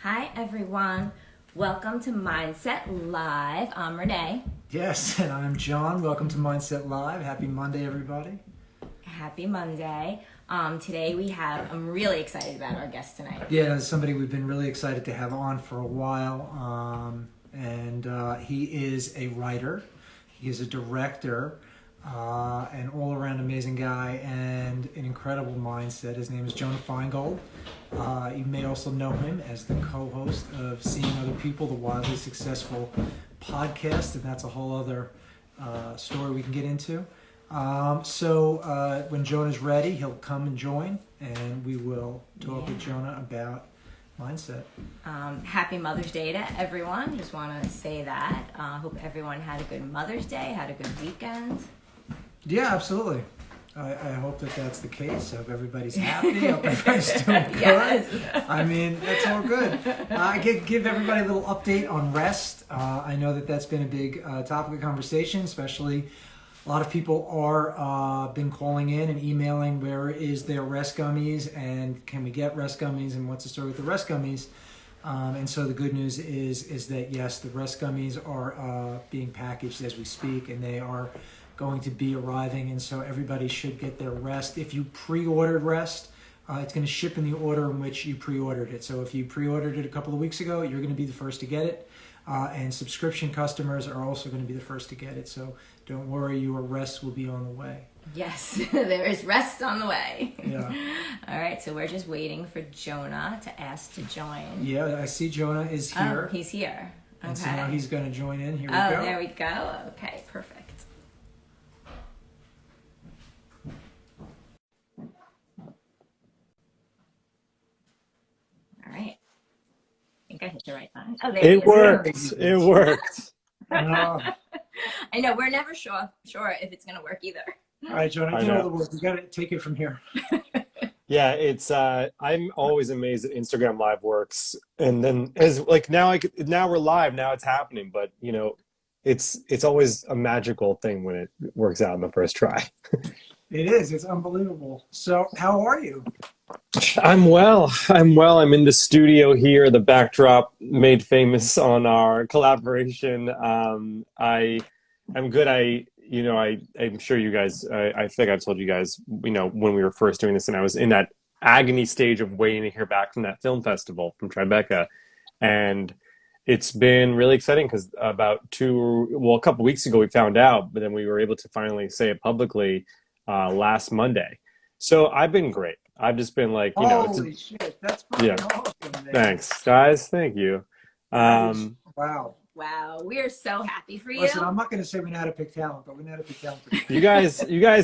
Hi, everyone. Welcome to Mindset Live. I'm Rene. Yes, and I'm Jon. Welcome to Mindset Live. Happy Monday, everybody. Happy Monday. Today I'm really excited about our guest tonight. Yeah, somebody we've been really excited to have on for a while. He is a writer. He is a director, an all-around amazing guy, and an incredible mindset. His name is Jonah Feingold. You may also know him as the co-host of Seeing Other People, the wildly successful podcast, and that's a whole other story we can get into. When Jonah's ready, he'll come and join, and we will talk with Jonah about mindset. Happy Mother's Day to everyone. Just want to say that. Hope everyone had a good Mother's Day, had a good weekend. Yeah, absolutely. I hope that that's the case. I hope everybody's happy. I hope everybody's doing good. Yes. I mean, that's all good. I give everybody a little update on rest. I know that that's been a big topic of conversation, especially a lot of people are been calling in and emailing where is their rest gummies and can we get rest gummies and what's the story with the rest gummies. And so the good news is that yes, the rest gummies are being packaged as we speak, and they are going to be arriving, and so everybody should get their rest. If you pre-ordered rest, it's going to ship in the order in which you pre-ordered it. So if you pre-ordered it a couple of weeks ago, you're going to be the first to get it. And subscription customers are also going to be the first to get it. So don't worry, your rest will be on the way. Yes, there is rest on the way. Yeah. All right, so we're just waiting for Jonah to ask to join. Yeah, I see Jonah is here. Oh, he's here. Okay. And so now he's going to join in. Here we go. go. Oh, there we go. Okay, perfect. All right. I think I hit the right button. Oh, there it worked. It worked. I know. We're never sure if it's going to work either. All right, Jonah, you know the work. We got to take it from here. Yeah, it's. I'm always amazed that Instagram Live works, and then now we're live. Now it's happening, but it's always a magical thing when it works out in the first try. It is. It's unbelievable. So, how are you? I'm well. I'm in the studio here. The backdrop made famous on our collaboration. I'm good. I'm sure you guys, I think I've told you guys, when we were first doing this, and I was in that agony stage of waiting to hear back from that film festival from Tribeca. And it's been really exciting because a couple weeks ago we found out, but then we were able to finally say it publicly last Monday. So I've been great. I've just been like, holy shit, that's fucking awesome, man. Thanks, guys. Thank you. Wow. Wow, we are so happy for you. Listen, I'm not going to say we know how to pick talent, but we know how to pick talent. You guys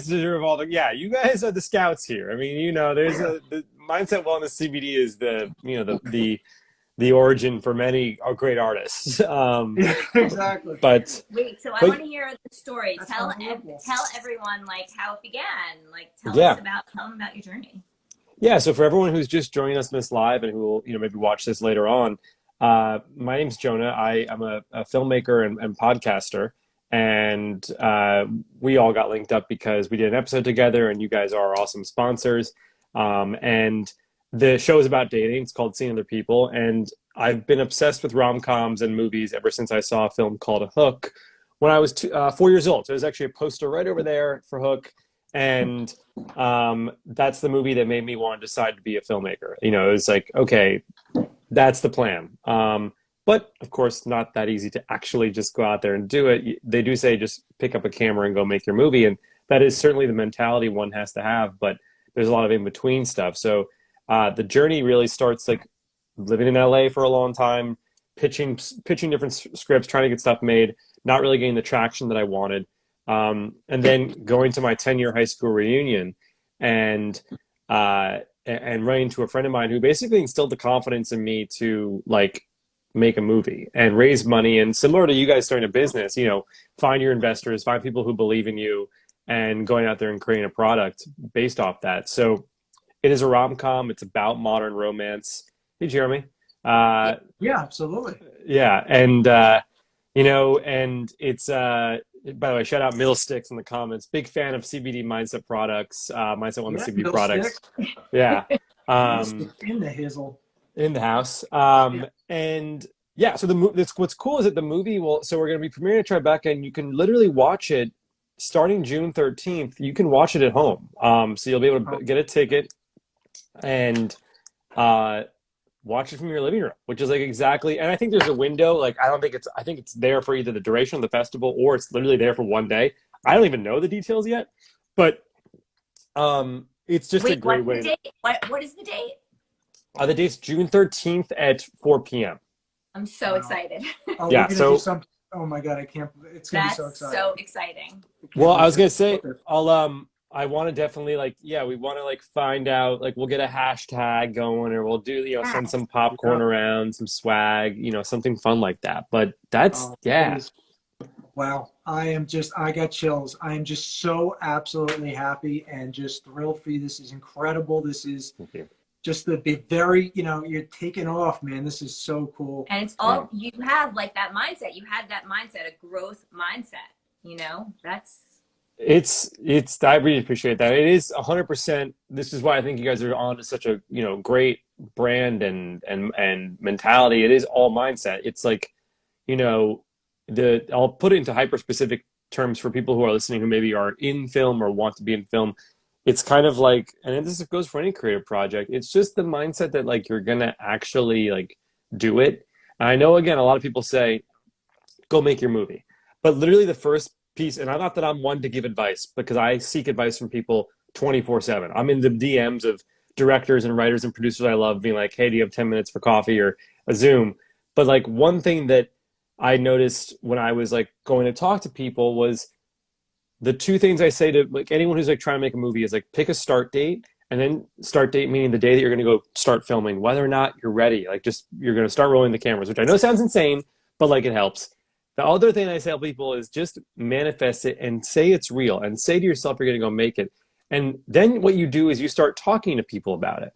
deserve all the. Yeah, you guys are the scouts here. I mean, there's the Mindset Wellness CBD is the origin for many great artists. Yeah, exactly. But wait, so I want to hear the story. Tell everyone how it began. Tell them about your journey. Yeah, so for everyone who's just joining us in this live and who will maybe watch this later on, my name's Jonah. I'm a filmmaker and podcaster, and we all got linked up because we did an episode together, and you guys are awesome sponsors. And the show is about dating. It's called Seeing Other People, and I've been obsessed with rom-coms and movies ever since I saw a film called Hook when I was 4 years old. So there's actually a poster right over there for Hook. And that's the movie that made me want to decide to be a filmmaker. It was like, okay, that's the plan. But of course, not that easy to actually just go out there and do it. They do say just pick up a camera and go make your movie. And that is certainly the mentality one has to have. But there's a lot of in-between stuff. So the journey really starts like living in LA for a long time, pitching different scripts, trying to get stuff made, not really getting the traction that I wanted. And then going to my 10-year high school reunion and running into a friend of mine who basically instilled the confidence in me to make a movie and raise money. And similar to you guys starting a business, find your investors, find people who believe in you, and going out there and creating a product based off that. So it is a rom-com. It's about modern romance. Hey, Jeremy. Yeah, absolutely. Yeah. And, and it's, by the way, shout out Middlesticks in the comments. Big fan of CBD Mindset products, Mindset Wellness CBD products. Yeah. In the hizzle. in the house. And yeah, so what's cool is that the movie will. So we're going to be premiering at Tribeca, and you can literally watch it starting June 13th. You can watch it at home. So you'll be able to get a ticket and uh, watch it from your living room, which is like exactly. And I think there's a window. Like I don't think it's. I think it's there for either the duration of the festival or it's literally there for one day. I don't even know the details yet, but it's just a great way. What's the date? What is the date? The date's June 13th at 4 p.m. I'm so excited. Oh, Yeah, we're gonna so do something. Oh my God, I can't. It's gonna be so That's exciting. so exciting. well, I was gonna say I want to definitely like we want to like find out like we'll get a hashtag going or we'll do send some popcorn around, some swag, something fun like that. But that's Wow, I got chills. I am just so absolutely happy and just thrilled for you. This is incredible. This is Thank you. just the very, you're taking off, man. This is so cool. And it's all, you have like that mindset. You had that mindset, a growth mindset, I really appreciate that. It is 100%. This is why I think you guys are on to such a, great brand and mentality. It is all mindset. It's like, I'll put it into hyper specific terms for people who are listening who maybe are in film or want to be in film. It's kind of like, and this goes for any creative project, it's just the mindset that like you're gonna actually like do it. And I know again a lot of people say go make your movie, but literally the first piece, and I'm not that I'm one to give advice because I seek advice from people 24/7. I'm in the DMs of directors and writers and producers I love being like, hey, do you have 10 minutes for coffee or a Zoom? But like one thing that I noticed when I was like going to talk to people was the two things I say to like anyone who's like trying to make a movie is like pick a start date, and then start date meaning the day that you're going to go start filming, whether or not you're ready, like just you're going to start rolling the cameras, which I know sounds insane, but like it helps. The other thing I tell people is just manifest it and say it's real and say to yourself you're going to go make it. And then what you do is you start talking to people about it.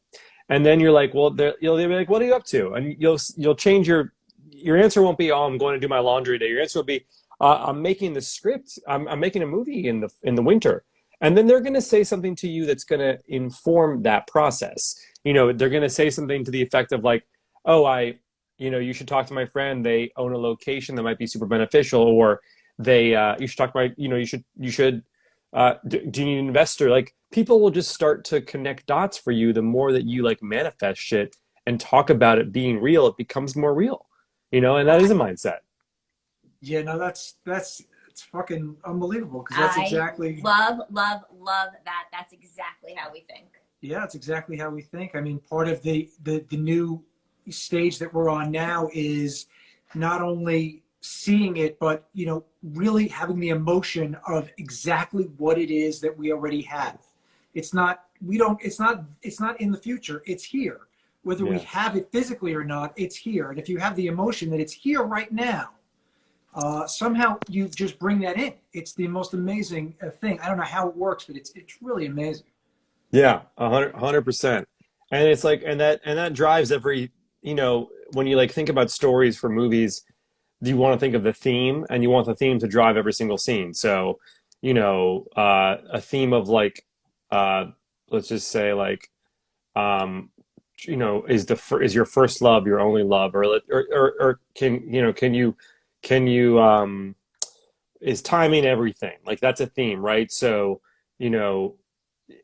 And then you're like, well, they'll be like, what are you up to? And you'll change your answer won't be, oh, I'm going to do my laundry today. Your answer will be, I'm making the script. I'm making a movie in the winter. And then they're going to say something to you that's going to inform that process. They're going to say something to the effect of like, oh, you should talk to my friend. They own a location that might be super beneficial, or you should talk to my, you should, do you need an investor? Like people will just start to connect dots for you. The more that you like manifest shit and talk about it being real, it becomes more real, and that is a mindset. Yeah, no, it's fucking unbelievable because that's exactly love that. That's exactly how we think. Yeah, it's exactly how we think. I mean, part of the new stage that we're on now is not only seeing it, but really having the emotion of exactly what it is that we already have. It's not in the future. It's here. Whether we have it physically or not, it's here. And if you have the emotion that it's here right now, somehow you just bring that in. It's the most amazing thing. I don't know how it works, but it's really amazing. Yeah, 100%. And it's like, and that drives every, when you like think about stories for movies, you want to think of the theme, and you want the theme to drive every single scene. So, a theme of like, let's just say like, is your first love your only love, or can you is timing everything? Like that's a theme, right? So,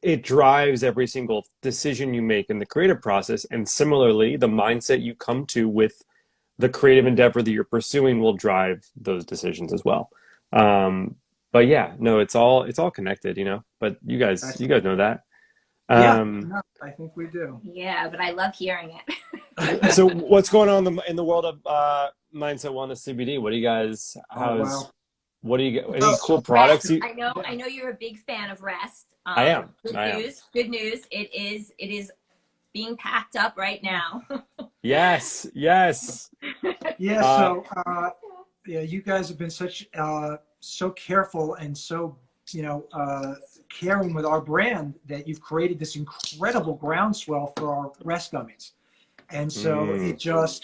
it drives every single decision you make in the creative process. And similarly, the mindset you come to with the creative endeavor that you're pursuing will drive those decisions as well. But yeah, no, it's all connected, but you guys know that. No, I think we do. Yeah, but I love hearing it. So what's going on in the world of Mindset Wellness CBD? What do you guys, what do you get? Any cool products? I know you're a big fan of Rest. I am. Good news. It is being packed up right now. Yes. Yeah. So, you guys have been so careful and so, caring with our brand that you've created this incredible groundswell for our Rest gummies. And so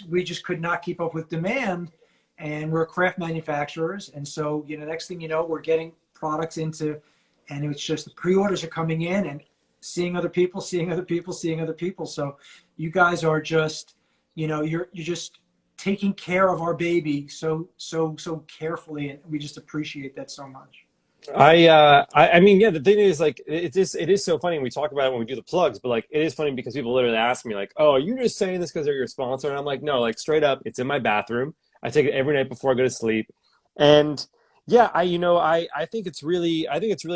we just could not keep up with demand, and we're craft manufacturers. And so, next thing you know, we're getting products into, and it's just the pre-orders are coming in and seeing other people. So you guys are just you're just taking care of our baby so carefully, and we just appreciate that so much. I mean, yeah, the thing is, like, it is so funny. We talk about it when we do the plugs, but like, it is funny because people literally ask me, like, "Oh, are you just saying this because they're your sponsor?" And I'm like, "No, like, straight up, it's in my bathroom. I take it every night before I go to sleep." And yeah, I think it's really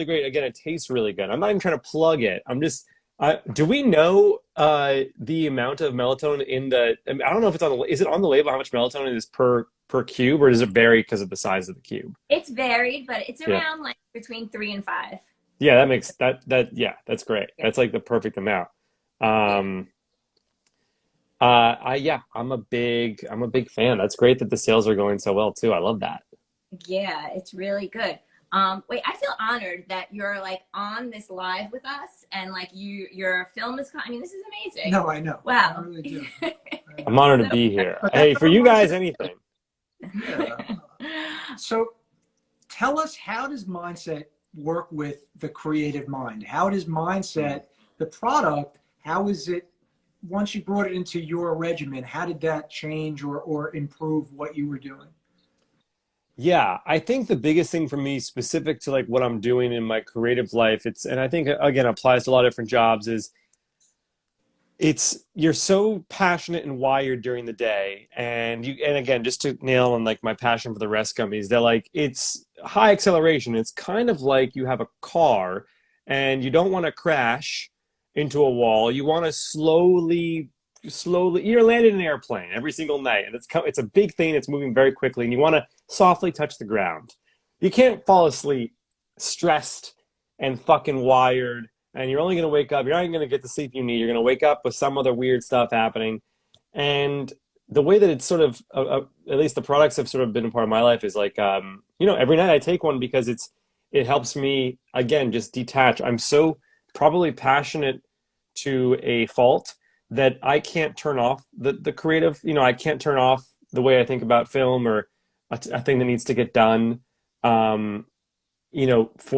great. Again, it tastes really good. I'm not even trying to plug it. Do we know the amount of melatonin in the? I mean, I don't know if it's is it on the label how much melatonin is per cube, or does it vary because of the size of the cube? It's varied, but it's Yeah. around like between 3 and 5. Yeah, that makes yeah, that's great. Yeah. That's like the perfect amount. Yeah. Um yeah, I'm a big fan. That's great that the sales are going so well too. I love that. Yeah, it's really good. Wait, I feel honored that you're like on this live with us and like your film is, I mean, this is amazing. No, I know. Wow. I really do. I'm honored to be here. Hey, for you guys, anything. Yeah. So tell us, how does mindset work with the creative mind? How does mindset, the product, how is it, once you brought it into your regimen, how did that change or improve what you were doing? Yeah, I think the biggest thing for me specific to like what I'm doing in my creative life, and I think again applies to a lot of different jobs, is you're so passionate and wired during the day, and again, just to nail on like my passion for the rest companies, they're like, it's high acceleration. It's kind of like you have a car and you don't want to crash into a wall. You want to slowly, you're landing in an airplane every single night, and it's a big thing. It's moving very quickly, and you want to softly touch the ground. You can't fall asleep stressed and fucking wired, and you're only going to wake up. You're not even going to get the sleep you need. You're going to wake up with some other weird stuff happening. And the way that it's sort of, at least the products have sort of been a part of my life is like, every night I take one because it helps me, again, just detach. I'm so probably passionate to a fault that I can't turn off the creative, I can't turn off the way I think about film or a thing that needs to get done. For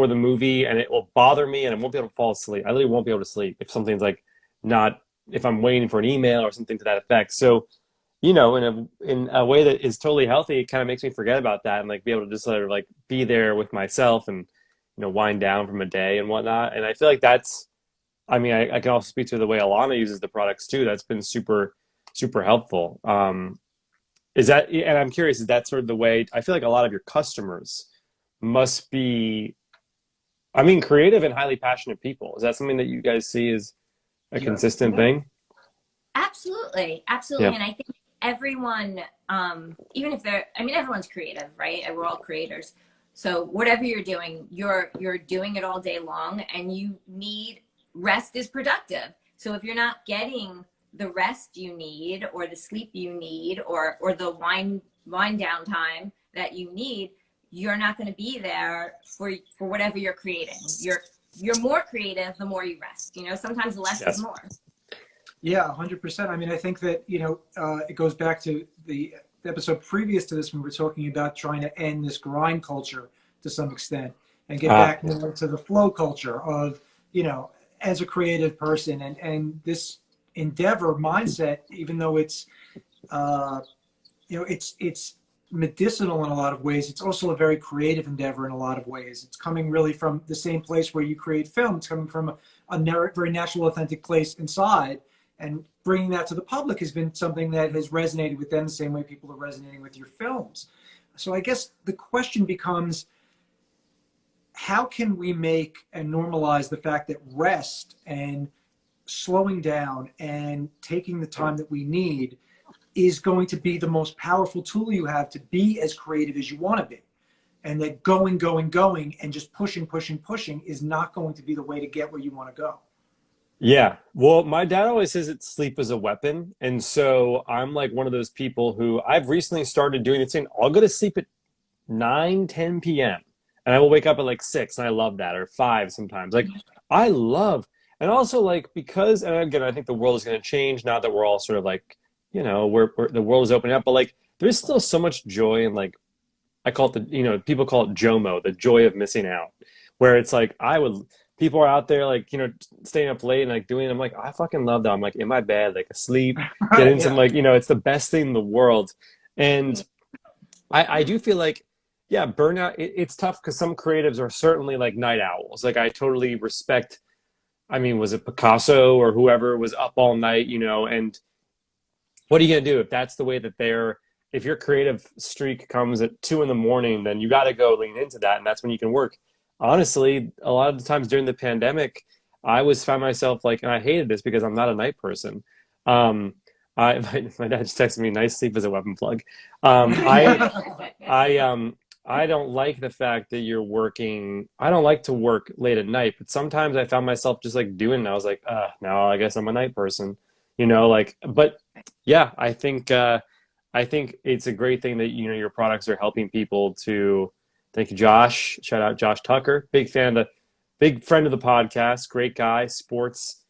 the movie, and it will bother me and I won't be able to fall asleep. I literally won't be able to sleep if something's like if I'm waiting for an email or something to that effect. So, in a way that is totally healthy, it kind of makes me forget about that and like be able to just sort of like be there with myself and, wind down from a day and whatnot. And I feel like I can also speak to the way Alana uses the products too. That's been super, super helpful. And I'm curious, is that sort of the way, I feel like a lot of your customers must be, creative and highly passionate people. Is that something that you guys see as a consistent thing? Absolutely. Yeah. And I think everyone, even if everyone's creative, right? We're all creators. So whatever you're doing, you're doing it all day long, and you need rest is productive. So if you're not getting the rest you need or the sleep you need or the wind down time that you need, you're not going to be there for whatever you're creating. You're more creative the more you rest. Sometimes less is more. Yeah, 100%. I think that, it goes back to the episode previous to this when we were talking about trying to end this grind culture to some extent and get back more to the flow culture of, as a creative person, and this endeavor mindset, even though it's, it's medicinal in a lot of ways, it's also a very creative endeavor in a lot of ways. It's coming really from the same place where you create film. It's coming from a very natural, authentic place inside, and bringing that to the public has been something that has resonated with them the same way people are resonating with your films. So I guess the question becomes, how can we make and normalize the fact that rest and slowing down and taking the time that we need is going to be the most powerful tool you have to be as creative as you want to be, and that going and just pushing is not going to be the way to get where you want to go? Yeah. Well, my dad always says that sleep is a weapon. And so I'm like one of those people who I've recently started doing the thing. I'll go to sleep at 9, 10 p.m. and I will wake up at like 6, and I love that, or 5 sometimes. Like and also like, because, and again, I think the world is going to change now that we're all sort of like, we're the world is opening up, but like there's still so much joy in, like, I call it people call it JOMO, the joy of missing out, where it's like, people are out there like, you know, staying up late and like doing, I'm like, I fucking love that. I'm like in my bed, like asleep, getting some like, you know, it's the best thing in the world. And I do feel like, yeah, burnout, it's tough because some creatives are certainly like night owls. Like I totally respect, I mean, was it Picasso or whoever was up all night, you know, and what are you going to do if that's the way that if your creative streak comes at 2 a.m, then you got to go lean into that. And that's when you can work. Honestly, a lot of the times during the pandemic, I was found myself like, and I hated this because I'm not a night person. My dad just texted me, "Nice sleep is a weapon plug." I don't like the fact that you're working. I don't like to work late at night, but sometimes I found myself just like doing it. I was like, now I guess I'm a night person, you know, like, but yeah, I think it's a great thing that, you know, your products are helping people to, thank you, Josh. Shout out Josh Tucker. Big friend of the podcast, great guy, sports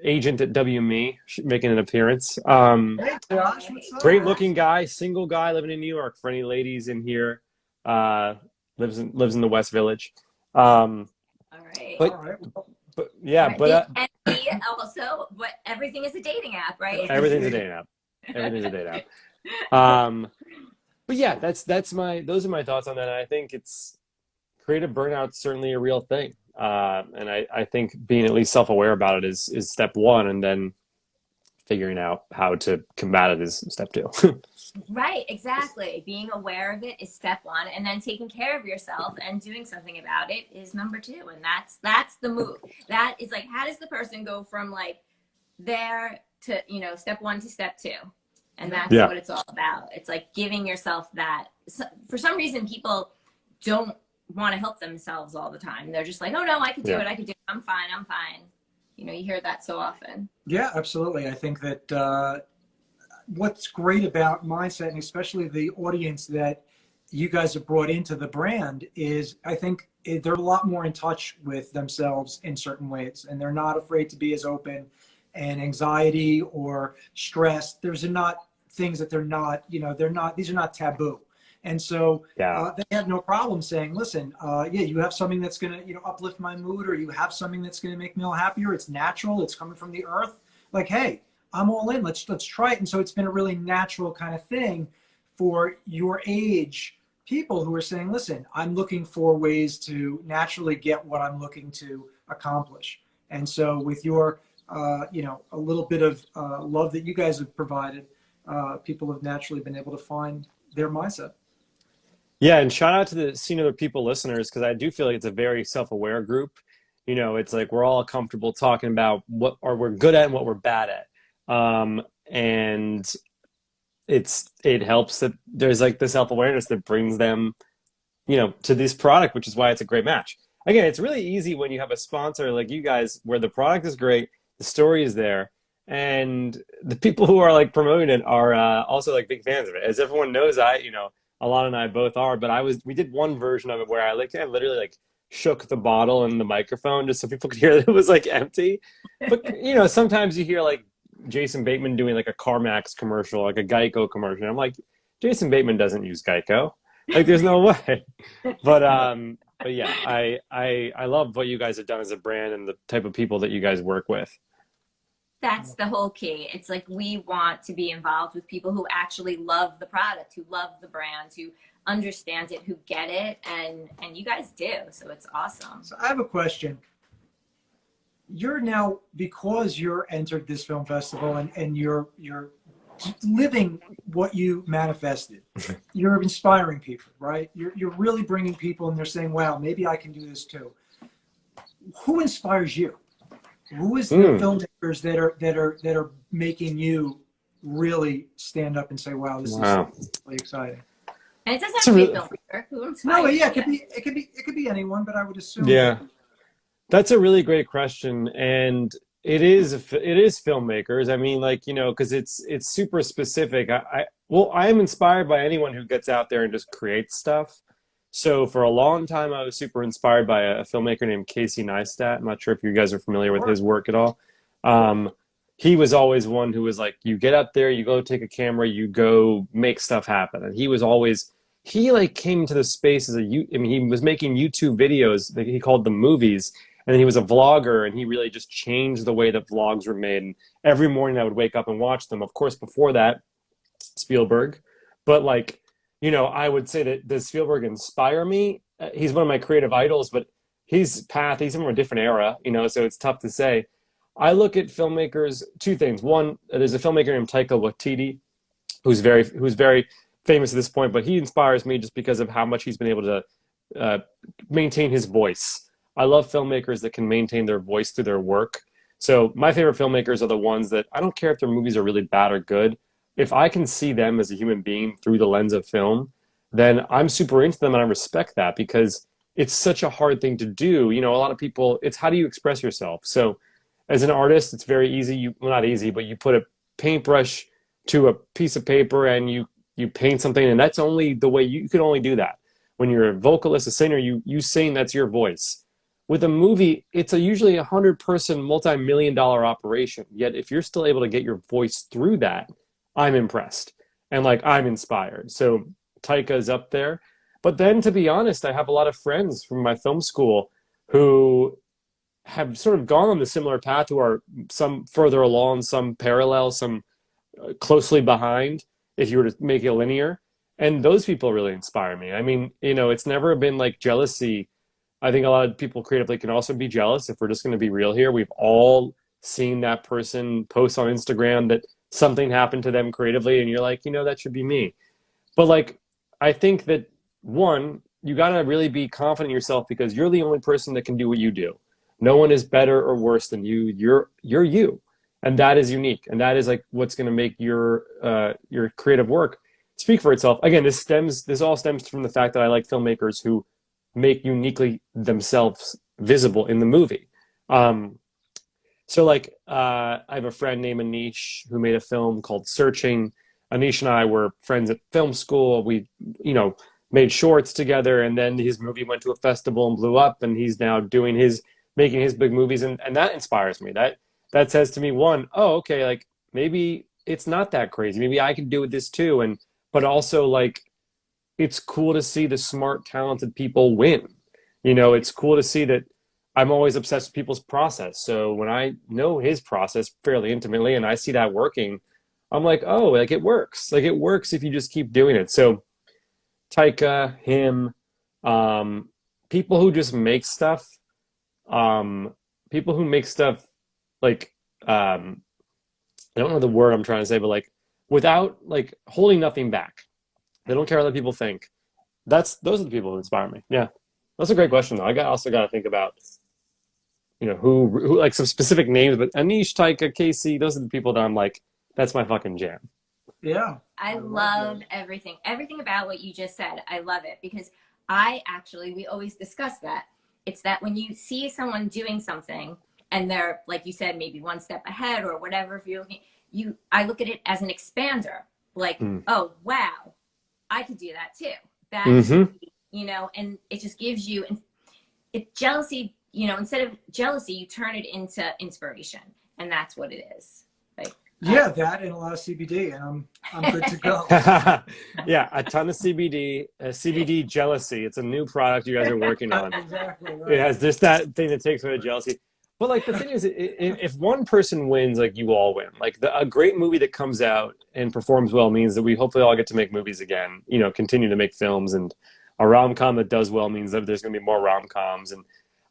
agent at WME, making an appearance. Hey, Josh, what's up? Great looking guy, single guy living in New York. For any ladies in here, lives in the West Village. All right. But yeah, but and he also, but everything is a dating app, right? everything's a dating app. Everything's a dating app. But yeah, those are my thoughts on that. And I think it's creative burnout's certainly a real thing. And I think being at least self-aware about it is step one, and then figuring out how to combat it is step two. Right, exactly. Being aware of it is step one, and then taking care of yourself and doing something about it is number two. And that's the move. That is like, how does the person go from like there to, you know, step one to step two? And that's what it's all about. It's like giving yourself that. For some reason, people don't want to help themselves all the time. They're just like, oh no, I could do it. I could do it. I'm fine. You know, you hear that so often. Yeah, absolutely. I think that what's great about mindset, and especially the audience that you guys have brought into the brand, is I think they're a lot more in touch with themselves in certain ways, and they're not afraid to be as open. And anxiety or stress, there's not things that they're not, you know, these are not taboo. And so they have no problem saying, listen, you have something that's going to, you know, uplift my mood, or you have something that's going to make me feel happier. It's natural. It's coming from the earth. Like, hey, I'm all in. Let's try it. And so it's been a really natural kind of thing for your age people who are saying, listen, I'm looking for ways to naturally get what I'm looking to accomplish. And so with your, you know, a little bit of love that you guys have provided, people have naturally been able to find their mindset. Yeah, and shout out to the Seen Other People listeners, because I do feel like it's a very self-aware group. You know, it's like we're all comfortable talking about what we're good at and what we're bad at. And it helps that there's like the self-awareness that brings them, you know, to this product, which is why it's a great match. Again, it's really easy when you have a sponsor like you guys, where the product is great, the story is there, and the people who are like promoting it are also like big fans of it. As everyone knows, Alana and I both are, but we did one version of it where I literally like shook the bottle and the microphone just so people could hear that it was like empty. But you know, sometimes you hear like Jason Bateman doing like a CarMax commercial, like a Geico commercial. I'm like, Jason Bateman doesn't use Geico. Like, there's no way. But yeah, I love what you guys have done as a brand and the type of people that you guys work with. That's the whole key. It's like, we want to be involved with people who actually love the product, who love the brand, who understand it, who get it, and you guys do. So it's awesome. So I have a question. You're now, because you're entered this film festival and you're living what you manifested, you're inspiring people, right? You're really bringing people, and they're saying, wow, maybe I can do this too. Who inspires you? Who is the filmmakers that are making you really stand up and say, wow, this is really exciting? And it doesn't have to be a filmmaker. Who inspires? No, yeah, it could be anyone, but I would assume. Yeah, that's a really great question, and it is filmmakers. I mean, like, you know, because it's super specific. I am inspired by anyone who gets out there and just creates stuff. So for a long time, I was super inspired by a filmmaker named Casey Neistat. I'm not sure if you guys are familiar with his work at all. He was always one who was like, you get up there, you go take a camera, you go make stuff happen. And he like came to the space as he was making YouTube videos that he called the movies. And then he was a vlogger, and he really just changed the way that vlogs were made. And every morning I would wake up and watch them. Of course, before that, Spielberg. But like, I would say that does Spielberg inspire me? He's one of my creative idols, but he's from a different era, so it's tough to say. I look at filmmakers, two things. One, there's a filmmaker named Taika Waititi, who's very famous at this point, but he inspires me just because of how much he's been able to maintain his voice. I love filmmakers that can maintain their voice through their work. So my favorite filmmakers are the ones that I don't care if their movies are really bad or good. If I can see them as a human being through the lens of film, then I'm super into them, and I respect that because it's such a hard thing to do. A lot of people, it's how do you express yourself? So as an artist, it's very easy. Well, not easy, but you put a paintbrush to a piece of paper and you paint something, and that's only the way you can only do that. When you're a vocalist, a singer, you sing, that's your voice. With a movie, it's usually 100-person, multi-million-dollar operation. Yet if you're still able to get your voice through that, I'm impressed. And I'm inspired. So Taika's up there. But then, to be honest, I have a lot of friends from my film school who have sort of gone on the similar path, who are some further along, some parallel, some closely behind, if you were to make it linear. And those people really inspire me. I mean, it's never been like jealousy. I think a lot of people creatively can also be jealous. If we're just going to be real here, we've all seen that person post on Instagram that something happened to them creatively, and you're like, that should be me. But I think that one, you got to really be confident in yourself because you're the only person that can do what you do. No one is better or worse than you. You're you. And that is unique. And that is what's going to make your creative work speak for itself. Again, this all stems from the fact that I like filmmakers who make uniquely themselves visible in the movie. So I have a friend named Anish who made a film called Searching. Anish and I were friends at film school. We, made shorts together, and then his movie went to a festival and blew up, and he's now making his big movies, and that inspires me. That says to me, one, oh, okay, maybe it's not that crazy. Maybe I can do this too. But also it's cool to see the smart, talented people win. It's cool to see that. I'm always obsessed with people's process. So when I know his process fairly intimately and I see that working, I'm like, oh, it works. It works if you just keep doing it. So Taika, him, people who just make stuff, people who make stuff I don't know the word I'm trying to say, but without holding nothing back. They don't care what other people think. Those are the people who inspire me. Yeah. That's a great question though. I also got to think about, who some specific names, but Anish, Taika, Casey, those are the people that I'm that's my fucking jam. Yeah. I love everything about what you just said. I love it because we always discuss that. It's that when you see someone doing something and they're, like you said, maybe one step ahead or whatever, if you're looking, I look at it as an expander. Oh, wow, I could do that too. That's, and it just gives you, jealousy, instead of jealousy, you turn it into inspiration. And that's what it is. Yeah, that and a lot of CBD, and I'm good to go. Yeah, a ton of CBD, CBD jealousy. It's a new product you guys are working on. Exactly right. It has just that thing that takes away the jealousy. But the thing is, if one person wins, you all win. A great movie that comes out and performs well means that we hopefully all get to make movies again. Continue to make films, and a rom-com that does well means that there's going to be more rom-coms. And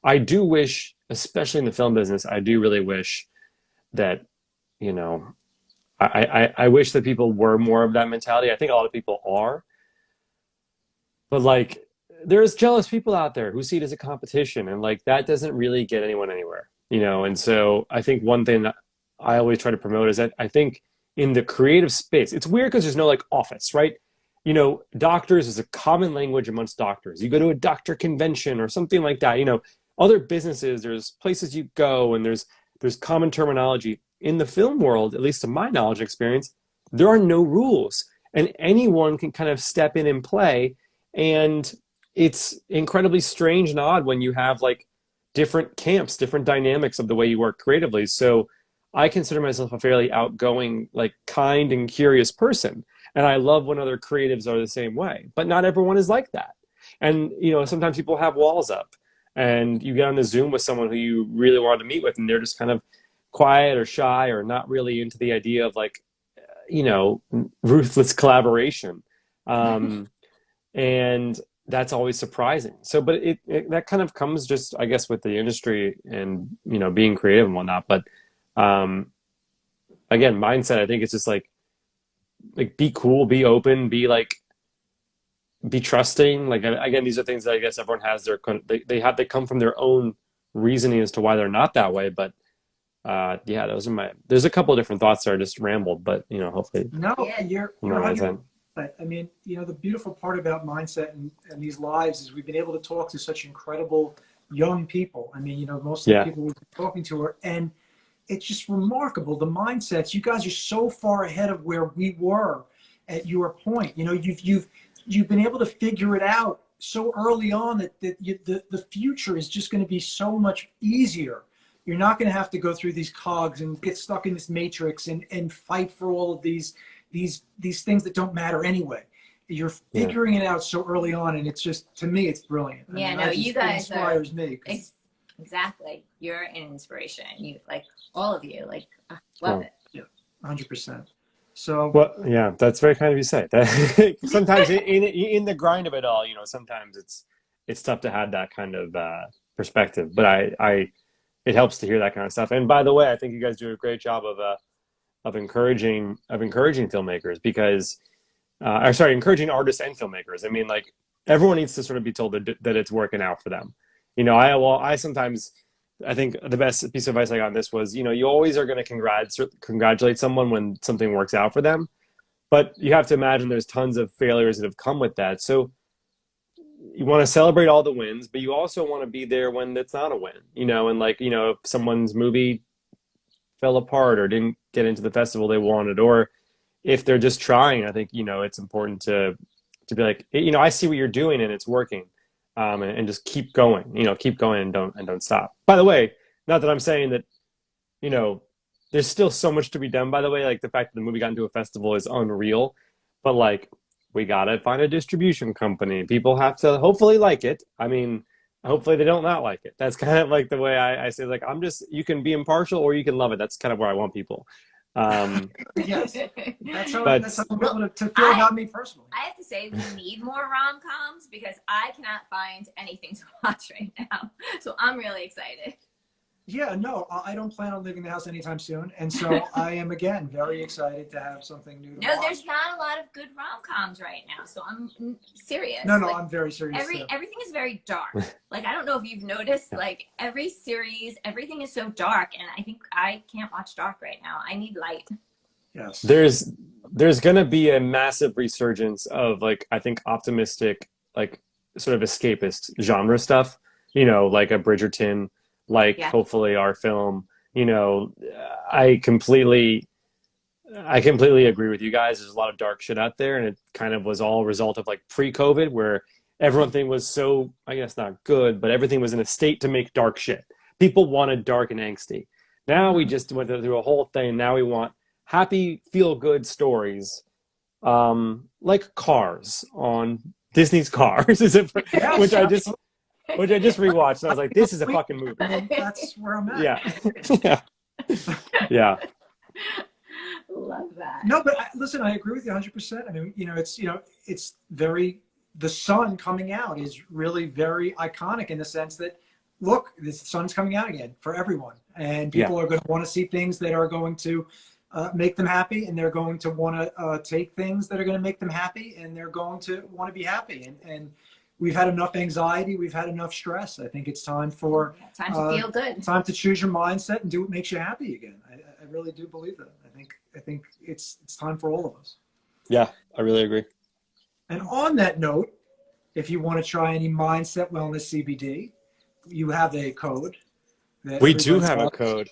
I do wish, especially in the film business, I do really wish that I wish that people were more of that mentality. I think a lot of people are. But there's jealous people out there who see it as a competition, and that doesn't really get anyone anywhere, And so I think one thing that I always try to promote is that I think in the creative space, it's weird because there's no office, right? Doctors is a common language amongst doctors. You go to a doctor convention or something like that. Other businesses, there's places you go and there's common terminology. In the film world, at least to my knowledge and experience, there are no rules, and anyone can kind of step in and play. And it's incredibly strange and odd when you have different camps, different dynamics of the way you work creatively. So I consider myself a fairly outgoing, kind and curious person. And I love when other creatives are the same way, but not everyone is like that. And, sometimes people have walls up, and you get on a Zoom with someone who you really wanted to meet with, and they're just kind of quiet or shy or not really into the idea of like, ruthless collaboration. And that's always surprising. So, but that kind of comes just, I guess, with the industry and, being creative and whatnot. But again, mindset, I think it's just like be cool, be open, be trusting. Like, again, these are things that I guess everyone has they come from their own reasoning as to why they're not that way. But yeah, there's a couple of different thoughts there. I just rambled, but hopefully. No, you're Right, 100%. I mean, the beautiful part about mindset and these lives is we've been able to talk to such incredible young people. I mean, most of the people we've been talking to and it's just remarkable. The mindsets, you guys are so far ahead of where we were at your point. You've been able to figure it out so early on that the future is just going to be so much easier. You're not going to have to go through these cogs and get stuck in this matrix and fight for all of these things that don't matter anyway. You're figuring it out so early on, and it's just, to me, it's brilliant. You guys inspires me. Exactly. You're an inspiration. You, like, all of you, love it. Yeah, 100%. So, well, yeah, that's very kind of you to say. Sometimes in the grind of it all, sometimes it's tough to have that kind of perspective. But it helps to hear that kind of stuff. And by the way, I think you guys do a great job of encouraging filmmakers because, encouraging artists and filmmakers. I mean, like, everyone needs to sort of be told that it's working out for them. I sometimes, I think the best piece of advice I got on this was, you always are going to congratulate someone when something works out for them, but you have to imagine there's tons of failures that have come with that. So you want to celebrate all the wins, but you also want to be there when it's not a win, and if someone's movie fell apart or didn't get into the festival they wanted, or if they're just trying, I think, it's important to be like, I see what you're doing and it's working. And just keep going and don't stop. By the way, not that I'm saying that, there's still so much to be done, by the way, like the fact that the movie got into a festival is unreal, but like, we got to find a distribution company. People have to hopefully like it. I mean, hopefully they don't not like it. That's kind of like the way I say, like, you can be impartial or you can love it. That's kind of where I want people. Yes, that's how I'm able to feel about me personally. I have to say, we need more rom-coms because I cannot find anything to watch right now. So I'm really excited. Yeah, no, I don't plan on leaving the house anytime soon. And so I am, again, very excited to have something new to watch. There's not a lot of good rom-coms right now. So I'm serious. No, I'm very serious. Everything is very dark. Like, I don't know if you've noticed, like, every series, everything is so dark. And I think I can't watch dark right now. I need light. Yes. There's going to be a massive resurgence of, like, I think optimistic, like, sort of escapist genre stuff, like a Bridgerton, hopefully our film, I completely agree with you guys. There's a lot of dark shit out there, and it kind of was all a result of like pre-COVID, where everything was so, I guess, not good, but everything was in a state to make dark shit. People wanted dark and angsty. Now we just went through a whole thing. Now we want happy, feel-good stories, like Cars on Disney's Cars, which I just rewatched, and I was like, this is a fucking movie. That's where I'm at. Yeah. Love that. No, but listen, I agree with you 100%. I mean, it's very, the sun coming out is really very iconic in the sense that, look, the sun's coming out again for everyone. And people are going to want to see things that are going to make them happy, and they're going to want to take things that are going to make them happy, and they're going to want to be happy. And we've had enough anxiety. We've had enough stress. I think it's time to feel good. Time to choose your mindset and do what makes you happy again. I really do believe that. I think it's time for all of us. Yeah, I really agree. And on that note, if you want to try any Mindset Wellness CBD, you have a code. We do have a code.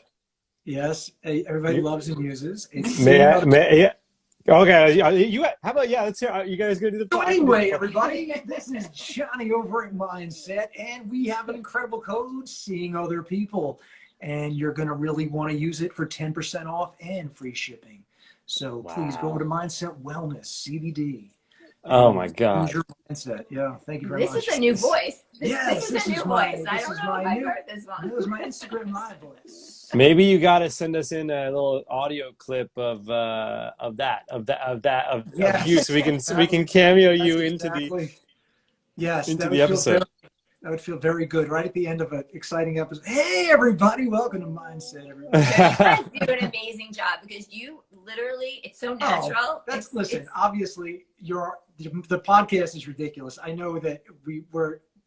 Yes, everybody loves and uses. It's Okay, how about, let's hear, you guys gonna do the So anyway, everybody, this is Johnny over at Mindset, and we have an incredible code, Seeing Other People, and you're gonna really want to use it for 10% off and free shipping. So please go to Mindset Wellness CBD. Oh my God. Use your mindset. Yeah, thank you very This much. is a new voice. Yes, This is a new voice. I don't know if I've heard this one. That was my Instagram live voice. Maybe you got to send us in a little audio clip of you, Yes, so we can cameo that's you exactly. Yes, into that the would feel episode. that would feel very good right at the end of an exciting episode. Hey, everybody, welcome to Mindset, everybody. You guys do an amazing job because you literally, it's so natural. Listen, obviously, the podcast is ridiculous. I know that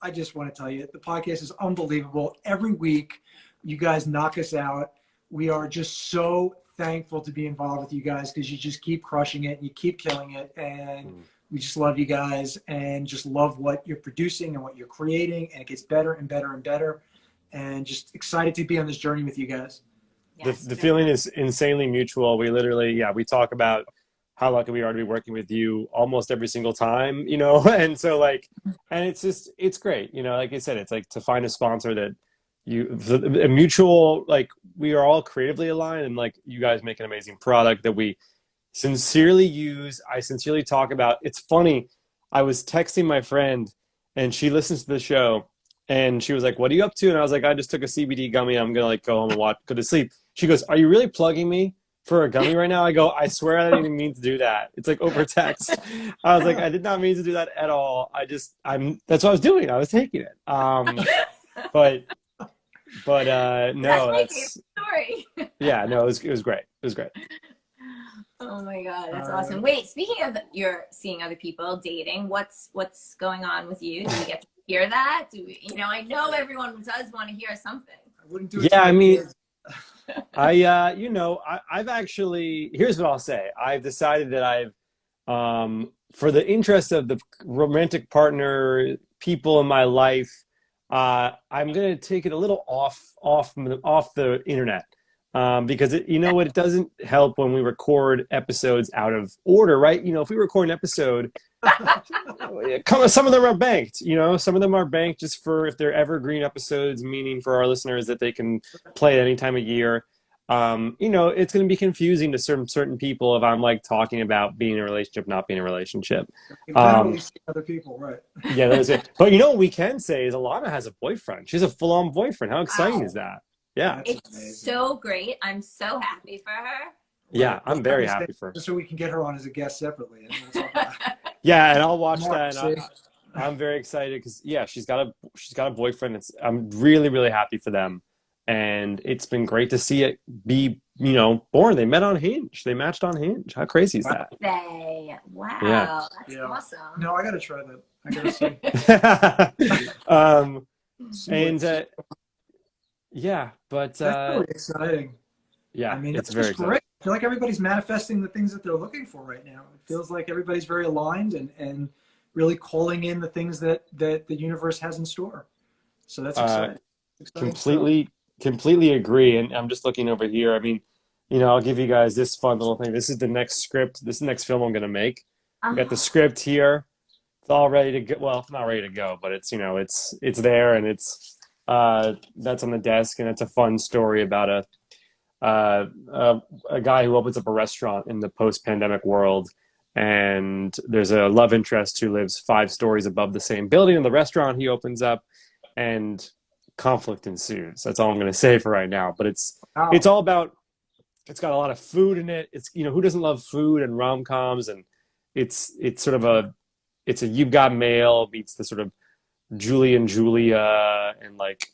I just want to tell you, the podcast is unbelievable. Every week, you guys knock us out. We are just so thankful to be involved with you guys because you just keep crushing it and you keep killing it. And we just love you guys and just love what you're producing and what you're creating. And it gets better and better and better. And just excited to be on this journey with you guys. Yes, the feeling is insanely mutual. We literally, we talk about how lucky we are to be working with you almost every single time, and so like, and it's great. Like I said, it's like to find a sponsor that a mutual, like we are all creatively aligned and like you guys make an amazing product that we sincerely use. I sincerely talk about. It's funny. I was texting my friend and she listens to the show and she was like, "What are you up to?" And I was like, "I just took a CBD gummy. I'm going to like go home and go to sleep." She goes, "Are you really plugging me for a gummy right now?" I go, "I swear I didn't even mean to do that. It's like over text." I was like, "I did not mean to do that at all. That's what I was doing. I was taking it." But no, that's story. Yeah, no, it was great. It was great. Oh my God, that's awesome. Wait, speaking of you're seeing other people dating, what's going on with you? Do we get to hear that? I know everyone does want to hear something. I wouldn't do it. Yeah, I mean, I've actually, here's what I'll say. I've decided that for the interest of the romantic partner, people in my life, I'm going to take it a little off the internet. Because it doesn't help when we record episodes out of order, right? If we record an episode, some of them are banked, some of them are banked just for if they're evergreen episodes, meaning for our listeners that they can play at any time of year. It's going to be confusing to certain people if I'm like talking about being in a relationship, not being in a relationship. Other people, right? Yeah, that's it. But what we can say is Alana has a boyfriend. She's a full-on boyfriend. How exciting is that? Yeah, it's so great. I'm so happy for her. Yeah, I'm very happy for her. So we can get her on as a guest separately. Yeah, and I'll watch that. And I'm very excited because she's got a boyfriend. I'm really, really happy for them, and it's been great to see it be born. They met on Hinge. They matched on Hinge. How crazy is that? Wow, yeah. That's awesome. No, I gotta try that. I gotta see. Yeah, but that's really exciting. Yeah, I mean, it's very exciting. Great. I feel like everybody's manifesting the things that they're looking for right now. It feels like everybody's very aligned and really calling in the things that the universe has in store. So that's exciting. Completely agree. And I'm just looking over here. I mean, I'll give you guys this fun little thing. This is the next script. This is the next film I'm going to make. I got the script here. It's all ready to go. Well, it's not ready to go, but it's there and it's that's on the desk, and it's a fun story about a guy who opens up a restaurant in the post-pandemic world, and there's a love interest who lives 5 stories above the same building in the restaurant he opens up, and conflict ensues. That's all I'm going to say for right now. But it's all about. It's got a lot of food in it. It's who doesn't love food and rom-coms, and it's sort of it's a You've Got Mail meets the sort of Julie and Julia, and like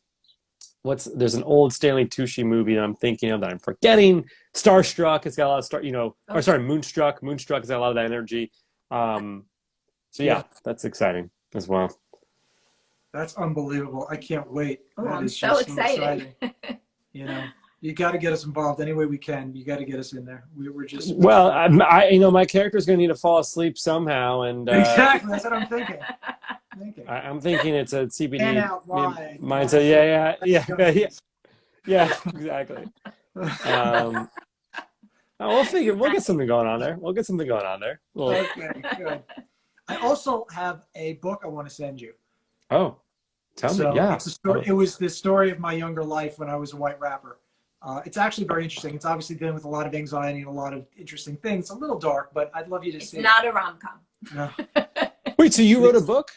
there's an old Stanley Tucci movie that I'm thinking of that I'm forgetting. Starstruck. It's got a lot of Moonstruck. Moonstruck has got a lot of that energy. So yeah, that's exciting as well. That's unbelievable. I can't wait. I'm so excited. You got to get us involved any way we can. You got to get us in there. We're just my character's going to need to fall asleep somehow, and exactly that's what I'm thinking. I'm thinking it's a CBD mindset. Yeah, exactly. We'll get something going on there. Okay, good. I also have a book I want to send you. Oh, tell me. Yeah, it's a story. It was the story of my younger life when I was a white rapper. It's actually very interesting. It's obviously dealing with a lot of anxiety and a lot of interesting things. It's a little dark, but I'd love you to see. It's not a rom-com. No. Wait, so you wrote a book?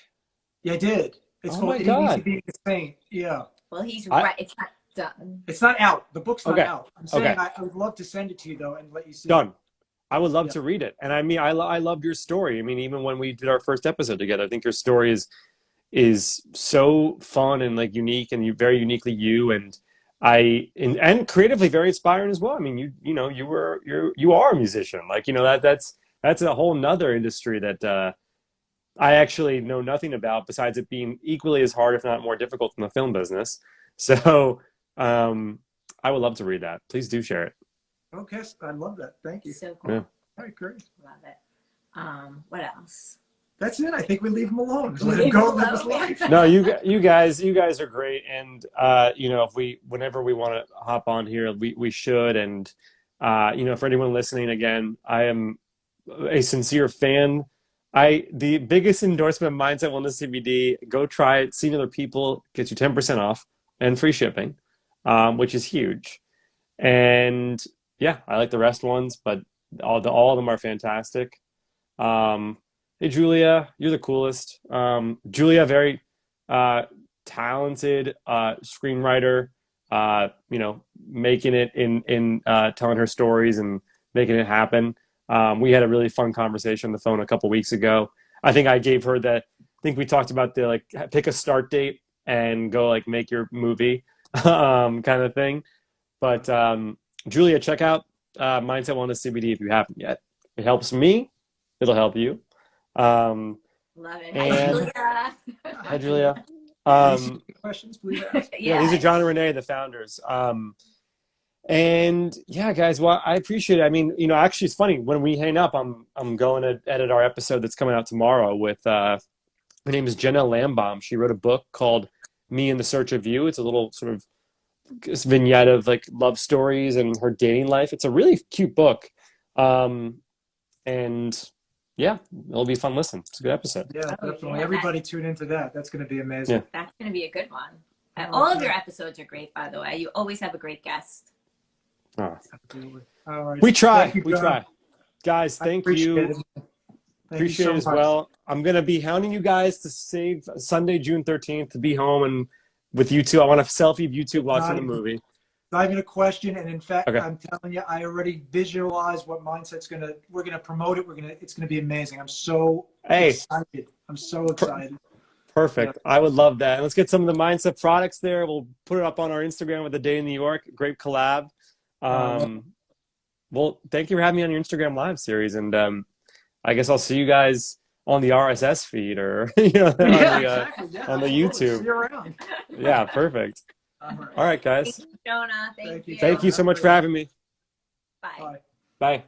Yeah, I did. It's Oh called my It Ain't God. Easy Being a Saint. Yeah. Well, he's I- right. It's not done. It's not out. The book's not Okay. out. I'm saying Okay. I would love to send it to you, though, and let you see it. Done. I would love Yeah. to read it. And I mean, I loved your story. I mean, even when we did our first episode together, I think your story is so fun and like unique and you very uniquely you and creatively very inspiring as well. I mean, you know, you are a musician. Like, you know, that's a whole nother industry that I actually know nothing about besides it being equally as hard, if not more difficult than the film business. So I would love to read that. Please do share it. Okay, I love that. Thank you. So cool. Yeah. All right, great. Love it. What else? That's it. I think we leave him alone. Let him Leave go him live his alone. life. No, you guys are great. And you know, whenever we want to hop on here, we should. And you know, for anyone listening, again, I am a sincere fan. The biggest endorsement of Mindset Wellness CBD, go try it, see other people, gets you 10% off and free shipping, which is huge. And yeah, I like the rest ones, but all of them are fantastic. Hey Julia, you're the coolest. Julia, very talented screenwriter. You know, making it in telling her stories and making it happen. We had a really fun conversation on the phone a couple weeks ago. I think I gave her I think we talked about the like pick a start date and go like make your movie kind of thing. But Julia, check out Mindset Wellness CBD if you haven't yet. It helps me. It'll help you. Love it. Hi, And- Julia. Hi, Julia. Any questions, please ask. Yeah, these are John and Rene, the founders. And yeah, guys, well, I appreciate it. I mean, you know, actually, it's funny when we hang up. I'm going to edit our episode that's coming out tomorrow with her name is Jenna Lambaum. She wrote a book called Me in the Search of You. It's a little sort of vignette of like love stories and her dating life. It's a really cute book, and yeah, it'll be a fun listen. It's a good episode. Yeah, Oh, definitely. yeah. Everybody tune into that. That's going to be amazing. Yeah. That's going to be a good one. All of your episodes are great, by the way. You always have a great guest. Oh. Absolutely. All right. We try. Thank you, We John. try. Guys, I thank appreciate you. it. Thank Appreciate you it so as much. well. I'm going to be hounding you guys to save Sunday, June 13th to be home and with you two. I want a selfie of you two watching the movie. Not even a question. And in fact, Okay. I'm telling you, I already visualize what Mindset's we're going to promote it. It's going to be amazing. I'm so excited. I'm so excited. Perfect. I would love that. And let's get some of the Mindset products there. We'll put it up on our Instagram with the Day in New York. Great collab. Well, thank you for having me on your Instagram Live series. And I guessLl see you guys on the RSS feed or you know, Exactly. Yeah, on the absolutely. YouTube. See you around. Yeah, perfect. All right. All right, guys. Thank you, Jonah. Thank Thank you. you. Thank you so much for having me. Bye. Bye. Bye.